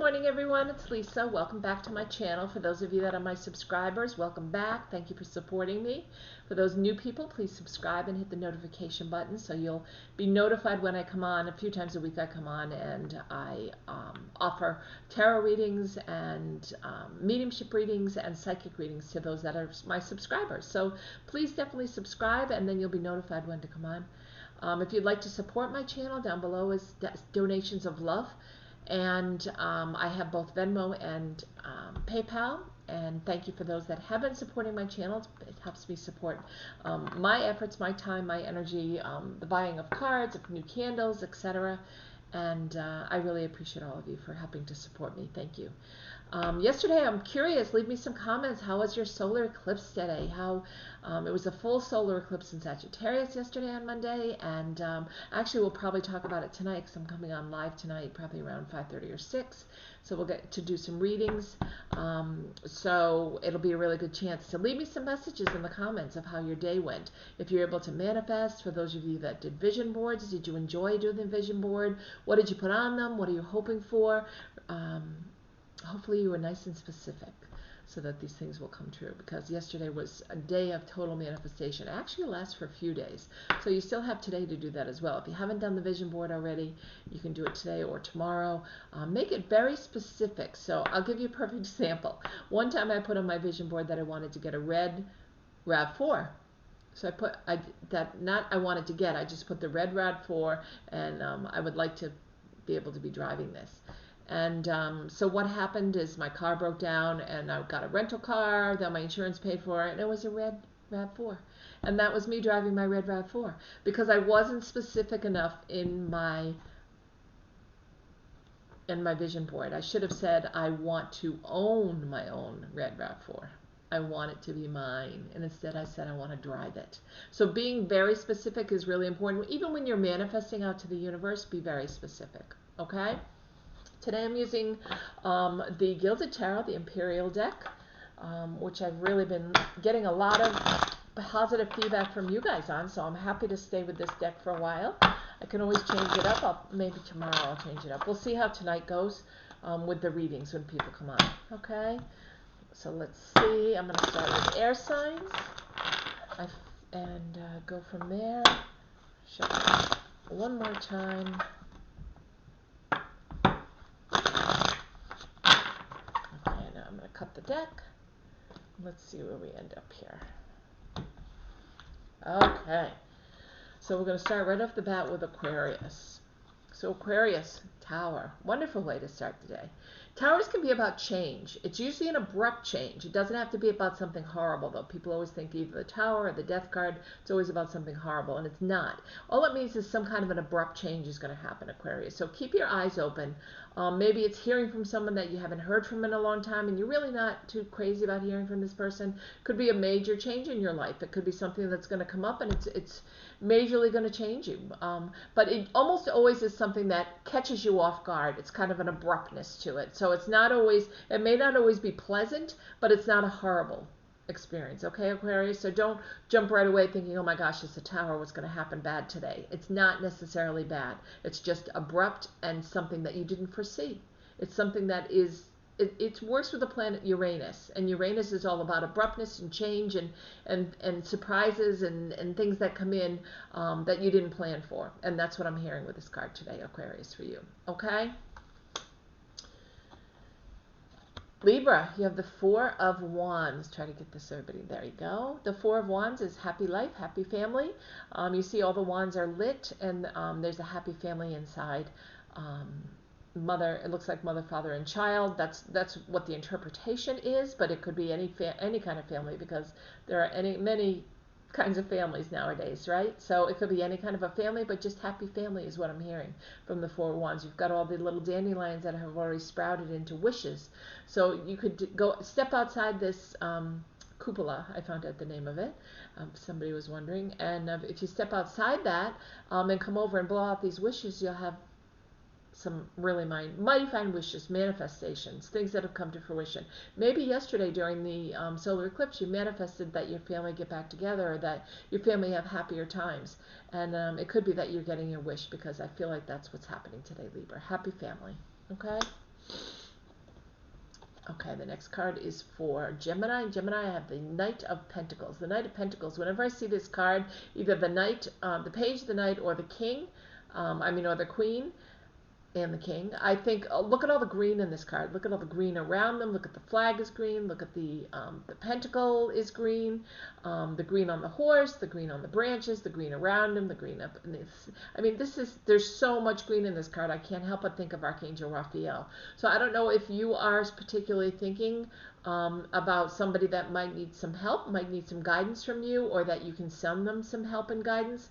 morning, everyone. It's Lisa. Welcome back to my channel. For those of you that are my subscribers, welcome back. Thank you for supporting me. For those new people, please subscribe and hit the notification button so you'll be notified when I come on. A few times a week I come on and I offer tarot readings and mediumship readings and psychic readings to those that are my subscribers. So please definitely subscribe and then you'll be notified when to come on. If you'd like to support my channel, down below is donations of love. And I have both Venmo and PayPal, and thank you for those that have been supporting my channel. It helps me support my efforts, my time, my energy, the buying of cards, of new candles, etc. And I really appreciate all of you for helping to support me. Thank you. Yesterday, I'm curious, leave me some comments. How was your solar eclipse today? It was a full solar eclipse in Sagittarius yesterday on Monday, and actually we'll probably talk about it tonight because I'm coming on live tonight, probably around 5:30 or 6. So we'll get to do some readings. So it'll be a really good chance to leave me some messages in the comments of how your day went. If you're able to manifest, for those of you that did vision boards, did you enjoy doing the vision board? What did you put on them? What are you hoping for? Hopefully you were nice and specific so that these things will come true, because yesterday was a day of total manifestation. It actually lasts for a few days, so you still have today to do that as well. If you haven't done the vision board already, you can do it today or tomorrow. Make it very specific. So I'll give you a perfect example. One time I put on my vision board that I wanted to get a red RAV4. So I just put the red RAV4, and I would like to be able to be driving this. And so what happened is my car broke down and I got a rental car that my insurance paid for, and it was a red RAV4. And that was me driving my red RAV4 because I wasn't specific enough in my vision board. I should have said I want to own my own red RAV4. I want it to be mine. And instead I said I want to drive it. So being very specific is really important. Even when you're manifesting out to the universe, be very specific. Okay? Today I'm using the Gilded Tarot, the Imperial deck, which I've really been getting a lot of positive feedback from you guys on, so I'm happy to stay with this deck for a while. I can always change it up. Maybe tomorrow I'll change it up. We'll see how tonight goes with the readings when people come on. Okay, so let's see. I'm going to start with air signs and go from there. Shuffle one more time. Cut the deck. Let's see where we end up here. Okay, so we're going to start right off the bat with Aquarius. So Aquarius, Tower, wonderful way to start the day. Towers can be about change. It's usually an abrupt change. It doesn't have to be about something horrible, though. People always think either the Tower or the Death card, it's always about something horrible, and it's not. All it means is some kind of an abrupt change is going to happen, Aquarius. So keep your eyes open. Maybe it's hearing from someone that you haven't heard from in a long time, and you're really not too crazy about hearing from this person. Could be a major change in your life. It could be something that's going to come up, and it's majorly going to change you. But it almost always is something that catches you off guard. It's kind of an abruptness to it. So it's not always, it may not always be pleasant, but it's not a horrible experience. Okay, Aquarius? So don't jump right away thinking, oh my gosh, it's a Tower, what's going to happen bad today? It's not necessarily bad. It's just abrupt and something that you didn't foresee. It's something that is, it works with the planet Uranus, and Uranus is all about abruptness and change and surprises and things that come in that you didn't plan for. And that's what I'm hearing with this card today, Aquarius, for you. Okay? Libra, you have the Four of Wands. Try to get this, everybody. There you go. The Four of Wands is happy life, happy family. You see all the wands are lit, and there's a happy family inside. Mother, it looks like mother, father, and child. That's what the interpretation is, but it could be any kind of family, because there are many kinds of families nowadays, right? So it could be any kind of a family, but just happy family is what I'm hearing from the Four of Wands. You've got all the little dandelions that have already sprouted into wishes. So you could go step outside this cupola. I found out the name of it. Somebody was wondering. And if you step outside that and come over and blow out these wishes, you'll have some really mighty fine wishes, manifestations, things that have come to fruition. Maybe yesterday during the solar eclipse, you manifested that your family get back together, or that your family have happier times. And it could be that you're getting your wish, because I feel like that's what's happening today, Libra. Happy family. Okay? Okay, the next card is for Gemini. Gemini, I have the Knight of Pentacles. The Knight of Pentacles, whenever I see this card, either the Knight, the Page of the Knight, or the King, or the Queen, and the King. I think, look at all the green in this card. Look at all the green around them. Look at the flag is green. Look at the pentacle is green. The green on the horse, the green on the branches, the green around him, the green up. And I mean, there's so much green in this card. I can't help but think of Archangel Raphael. So I don't know if you are particularly thinking about somebody that might need some help, might need some guidance from you, or that you can send them some help and guidance.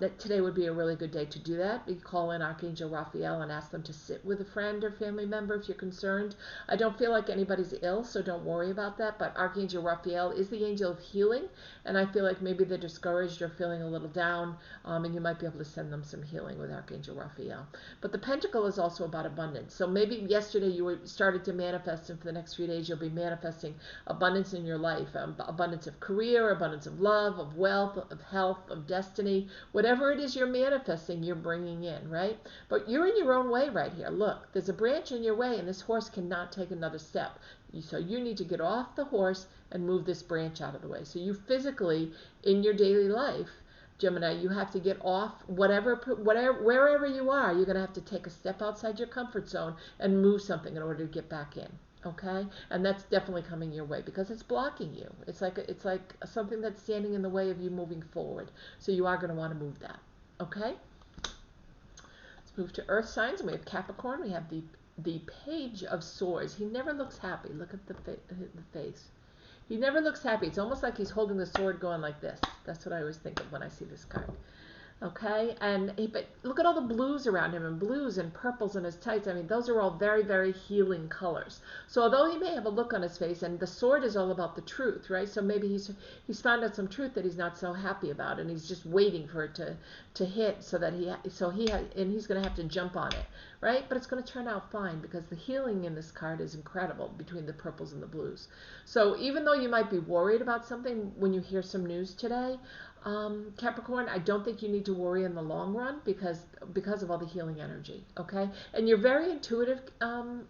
That today would be a really good day to do that. You call in Archangel Raphael and ask them to sit with a friend or family member if you're concerned. I don't feel like anybody's ill, so don't worry about that. But Archangel Raphael is the angel of healing, and I feel like maybe they're discouraged or feeling a little down, and you might be able to send them some healing with Archangel Raphael. But the pentacle is also about abundance. So maybe yesterday you started to manifest, and for the next few days you'll be manifesting abundance in your life, abundance of career, abundance of love, of wealth, of health, of destiny. Whatever it is you're manifesting, you're bringing in, right? But you're in your own way right here. Look, there's a branch in your way, and this horse cannot take another step. So you need to get off the horse and move this branch out of the way. So you physically, in your daily life, Gemini, you have to get off wherever you are. You're going to have to take a step outside your comfort zone and move something in order to get back in. Okay, and that's definitely coming your way because it's blocking you. It's like something that's standing in the way of you moving forward. So you are going to want to move that. Okay. Let's move to Earth signs, and we have Capricorn. We have the Page of Swords. He never looks happy. Look at the face. He never looks happy. It's almost like he's holding the sword going like this. That's what I always think of when I see this card. Okay, but look at all the blues around him, and blues and purples in his tights. I mean, those are all very, very healing colors. So although he may have a look on his face, and the sword is all about the truth, right? So maybe he's found out some truth that he's not so happy about, and he's just waiting for it to hit, so that he's going to have to jump on it, right? But it's going to turn out fine because the healing in this card is incredible between the purples and the blues. So even though you might be worried about something when you hear some news today, Capricorn, I don't think you need to worry in the long run because of all the healing energy, okay? And you're very intuitive,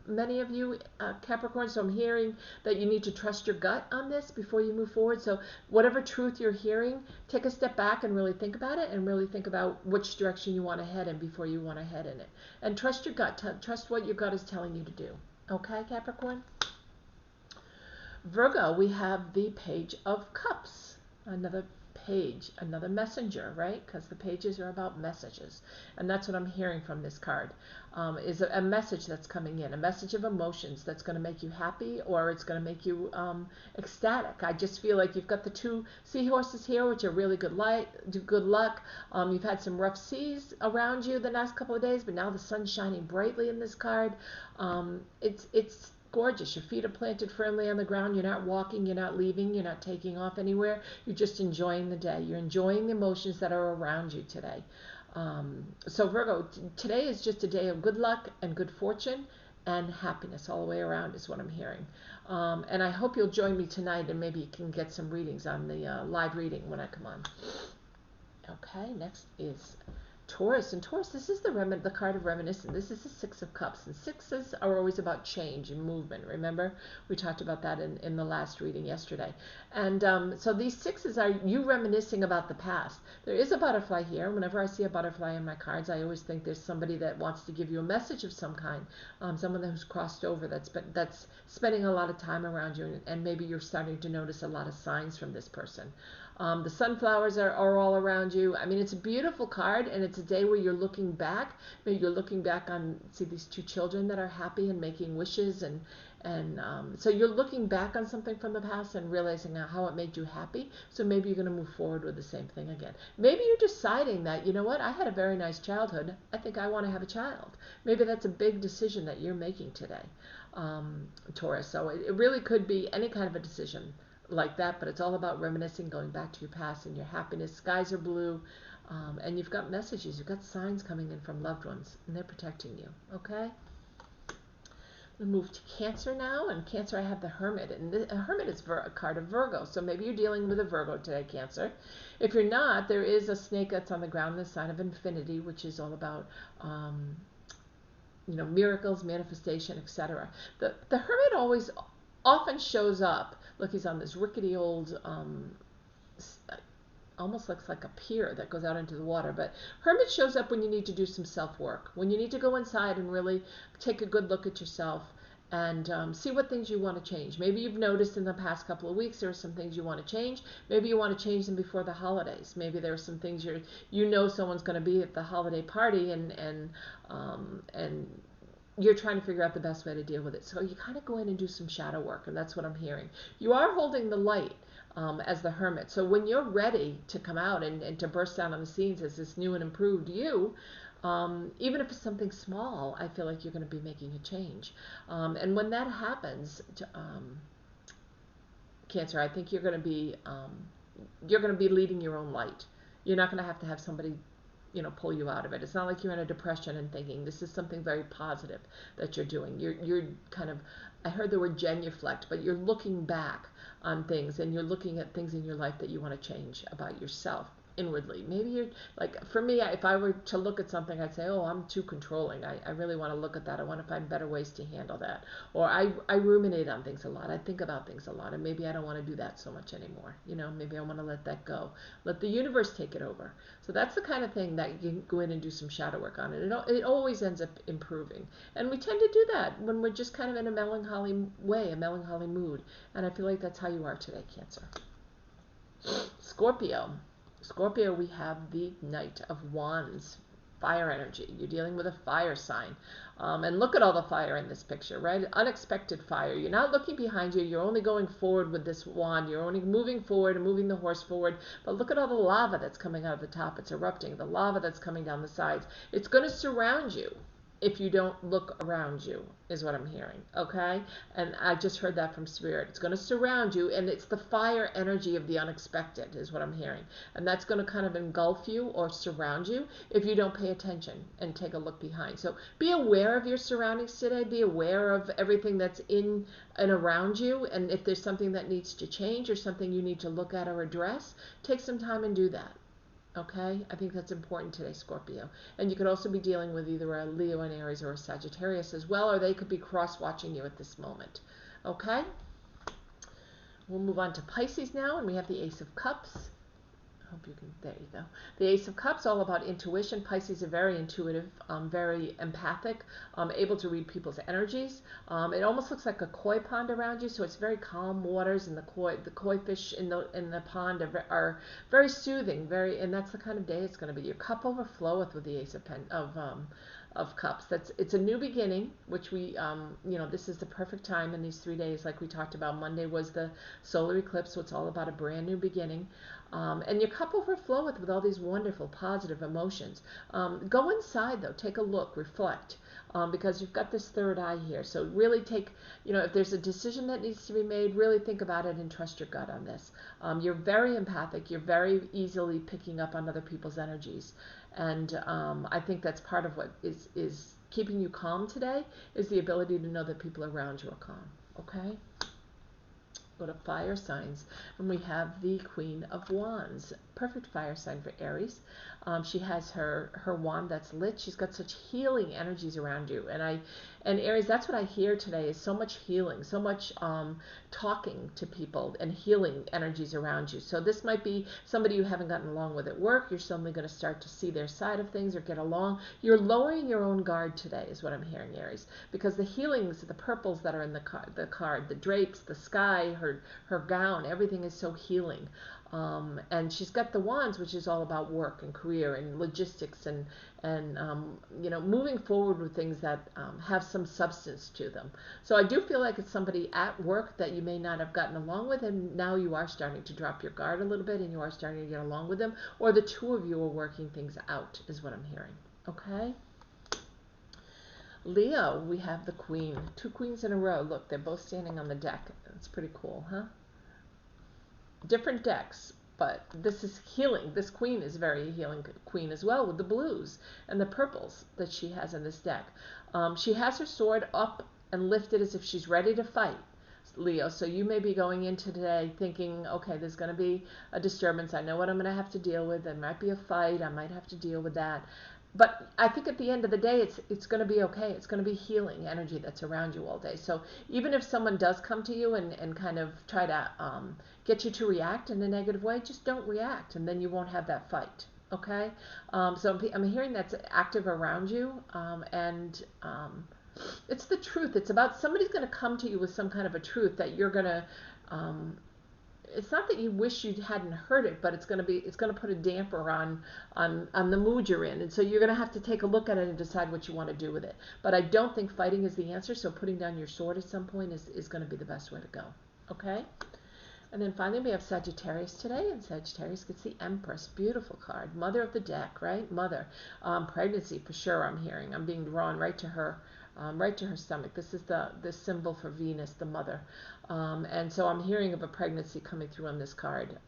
many of you, Capricorn, so I'm hearing that you need to trust your gut on this before you move forward. So whatever truth you're hearing, take a step back and really think about it and really think about which direction you want to head in before you want to head in it. And trust your gut, trust what your gut is telling you to do, okay, Capricorn? Virgo, we have the Page of Cups, another page, another messenger, right? Because the pages are about messages, and that's what I'm hearing from this card. Is a message that's coming in, a message of emotions that's going to make you happy, or it's going to make you ecstatic. I just feel like you've got the two seahorses here, which are really good luck. You've had some rough seas around you the last couple of days, but now the sun's shining brightly in this card. It's gorgeous. Your feet are planted firmly on the ground. You're not walking, you're not leaving, you're not taking off anywhere. You're just enjoying the day. You're enjoying the emotions that are around you today. So Virgo, today is just a day of good luck and good fortune and happiness all the way around is what I'm hearing. And I hope you'll join me tonight, and maybe you can get some readings on the live reading when I come on. Okay, next is Taurus. And Taurus, this is the card of reminiscence. This is the Six of Cups. And sixes are always about change and movement. Remember? We talked about that in the last reading yesterday. And so these sixes are you reminiscing about the past. There is a butterfly here. Whenever I see a butterfly in my cards, I always think there's somebody that wants to give you a message of some kind. Someone who's crossed over, that's spending a lot of time around you. And maybe you're starting to notice a lot of signs from this person. The sunflowers are all around you. I mean, it's a beautiful card, and it's a day where you're looking back. Maybe you're looking back on, see these two children that are happy and making wishes, and so you're looking back on something from the past and realizing how it made you happy. So maybe you're going to move forward with the same thing again. Maybe you're deciding that, you know what, I had a very nice childhood. I think I want to have a child. Maybe that's a big decision that you're making today, Taurus. So it really could be any kind of a decision like that, but it's all about reminiscing, going back to your past and your happiness. Skies are blue, and you've got messages, you've got signs coming in from loved ones, and they're protecting you, okay? We'll move to Cancer now, and Cancer, I have the Hermit, and the Hermit is a card of Virgo, so maybe you're dealing with a Virgo today, Cancer. If you're not, there is a snake that's on the ground, the sign of infinity, which is all about miracles, manifestation, etc. The Hermit always often shows up. Look, he's on this rickety old almost looks like a pier that goes out into the water. But Hermit shows up when you need to do some self-work, when you need to go inside and really take a good look at yourself and see what things you want to change. Maybe you've noticed in the past couple of weeks there are some things you want to change. Maybe you want to change them before the holidays. Maybe there are some things someone's going to be at the holiday party and you're trying to figure out the best way to deal with it. So you kind of go in and do some shadow work, and that's what I'm hearing. You are holding the light as the Hermit. So when you're ready to come out and to burst out on the scenes as this new and improved you, even if it's something small, I feel like you're going to be making a change. And when that happens, Cancer, I think you're going to be leading your own light. You're not going to have somebody pull you out of it. It's not like you're in a depression and thinking this is something very positive that you're doing. You're kind of, I heard the word genuflect, but you're looking back on things and you're looking at things in your life that you want to change about yourself inwardly. Maybe you're like, for me, if I were to look at something, I'd say, oh, I'm too controlling. I really want to look at that. I want to find better ways to handle that. Or I ruminate on things a lot. I think about things a lot, and maybe I don't want to do that so much anymore. Maybe I want to let that go. Let the universe take it over. So that's the kind of thing that you can go in and do some shadow work on. And it always ends up improving. And we tend to do that when we're just kind of in a melancholy way, a melancholy mood. And I feel like that's how you are today, Cancer. Scorpio, we have the Knight of Wands, fire energy. You're dealing with a fire sign. And look at all the fire in this picture, right? Unexpected fire. You're not looking behind you. You're only going forward with this wand. You're only moving forward and moving the horse forward. But look at all the lava that's coming out of the top. It's erupting. The lava that's coming down the sides. It's going to surround you if you don't look around you, is what I'm hearing, okay? And I just heard that from Spirit. It's going to surround you, and it's the fire energy of the unexpected, is what I'm hearing. And that's going to kind of engulf you or surround you if you don't pay attention and take a look behind. So be aware of your surroundings today. Be aware of everything that's in and around you, and if there's something that needs to change or something you need to look at or address, take some time and do that. Okay, I think that's important today, Scorpio. And you could also be dealing with either a Leo, an Aries, or a Sagittarius as well, or they could be cross-watching you at this moment. Okay, we'll move on to Pisces now, and we have the Ace of Cups. I hope you can, there you go. The Ace of Cups, all about intuition. Pisces are very intuitive, very empathic, able to read people's energies. It almost looks like a koi pond around you, so it's very calm waters, and the koi fish in the pond are very soothing, and that's the kind of day it's going to be. Your cup overfloweth with the Ace of Cups. It's a new beginning, which we, this is the perfect time in these 3 days, like we talked about. Monday was the solar eclipse, so it's all about a brand new beginning. And your cup overfloweth with all these wonderful, positive emotions. Go inside, though. Take a look. Reflect. Because you've got this third eye here. So really take, if there's a decision that needs to be made, really think about it and trust your gut on this. You're very empathic. You're very easily picking up on other people's energies. And I think that's part of what is keeping you calm today, is the ability to know that people around you are calm. Okay? Go to fire signs, and we have the Queen of Wands. Perfect fire sign for Aries. She has her wand that's lit. She's got such healing energies around you, and Aries, that's what I hear today, is so much healing, so much talking to people and healing energies around you. So this might be somebody you haven't gotten along with at work. You're suddenly going to start to see their side of things or get along. You're lowering your own guard today, is what I'm hearing, Aries, because the healings, the purples that are in the card, the drapes, the sky, her gown, everything is so healing. And she's got the wands, which is all about work and career and logistics and moving forward with things that have some substance to them. So I do feel like it's somebody at work that you may not have gotten along with, and now you are starting to drop your guard a little bit and you are starting to get along with them, or the two of you are working things out, is what I'm hearing. Okay? Leo, we have the Queen. Two queens in a row. Look, they're both standing on the deck. It's pretty cool, huh? Different decks, but this is healing. This queen is very healing queen as well, with the blues and the purples that she has in this deck. She has her sword up and lifted as if she's ready to fight, Leo. So you may be going into today thinking, okay, there's going to be a disturbance. I know what I'm going to have to deal with. There might be a fight. I might have to deal with that. but I think at the end of the day, it's going to be okay. It's going to be healing energy that's around you all day. So even if someone does come to you and kind of try to get you to react in a negative way, just don't react, and then you won't have that fight. Okay, so I'm hearing that's active around you, and it's the truth. It's about somebody's going to come to you with some kind of a truth that you're going to. It's not that you wish you hadn't heard it, but it's going to put a damper on the mood you're in, and so you're going to have to take a look at it and decide what you want to do with it. But I don't think fighting is the answer. So putting down your sword at some point is going to be the best way to go. Okay. And then finally we have Sagittarius today, and Sagittarius gets the Empress. Beautiful card. Mother of the deck, right? Mother. Pregnancy for sure, I'm hearing. I'm being drawn right to her stomach. This is the symbol for Venus, the mother. And so I'm hearing of a pregnancy coming through on this card.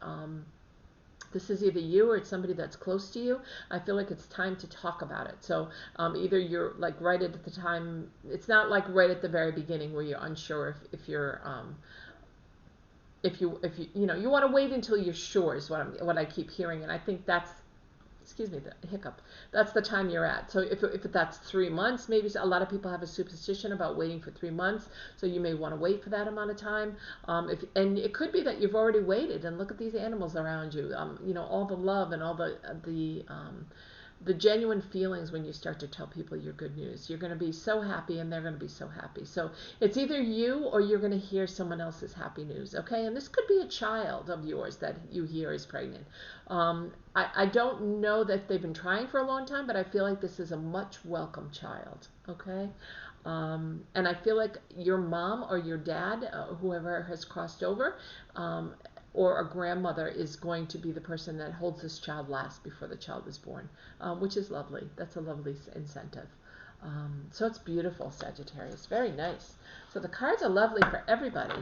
This is either you or it's somebody that's close to you. I feel like it's time to talk about it. So either you're like right at the time, it's not like right at the very beginning where you're unsure if you're if you you want to wait until you're sure is what I keep hearing, and I think that's, excuse me, the hiccup, that's the time you're at. So if that's 3 months, maybe a lot of people have a superstition about waiting for 3 months, so you may want to wait for that amount of time. And it could be that you've already waited, and look at these animals around you. All the love and all the genuine feelings when you start to tell people your good news. You're going to be so happy, and they're going to be so happy. So it's either you or you're going to hear someone else's happy news, okay? And this could be a child of yours that you hear is pregnant. I don't know that they've been trying for a long time, but I feel like this is a much welcome child, okay? And I feel like your mom or your dad, whoever has crossed over, or a grandmother is going to be the person that holds this child last before the child is born, which is lovely. That's a lovely incentive. So it's beautiful, Sagittarius. Very nice. So the cards are lovely for everybody.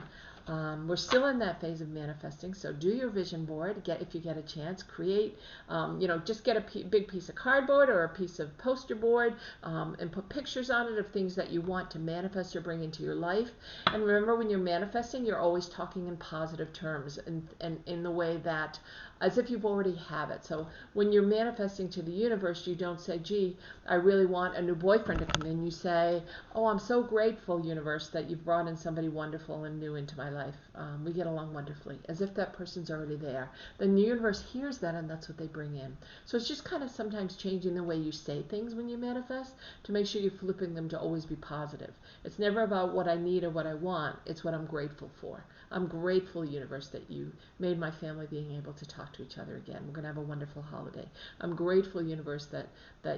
We're still in that phase of manifesting, so do your vision board. If you get a chance, create, just get a big piece of cardboard or a piece of poster board, and put pictures on it of things that you want to manifest or bring into your life. And remember, when you're manifesting, you're always talking in positive terms, and in the way that, as if you've already have it. So when you're manifesting to the universe, you don't say, gee, I really want a new boyfriend to come in. You say, oh, I'm so grateful, universe, that you've brought in somebody wonderful and new into my life. We get along wonderfully, as if that person's already there. Then the universe hears that, and that's what they bring in. So it's just kind of sometimes changing the way you say things when you manifest to make sure you're flipping them to always be positive. It's never about what I need or what I want. It's what I'm grateful for. I'm grateful, universe, that you made my family being able to talk to each other again. We're going to have a wonderful holiday. I'm grateful, universe, that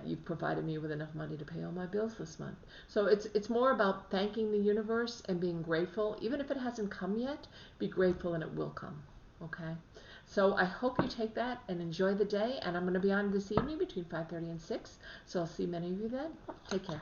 you've provided me with enough money to pay all my bills this month. So it's more about thanking the universe and being grateful. Even if it hasn't come yet, be grateful and it will come. Okay? So I hope you take that and enjoy the day. And I'm going to be on this evening between 5:30 and 6. So I'll see many of you then. Take care.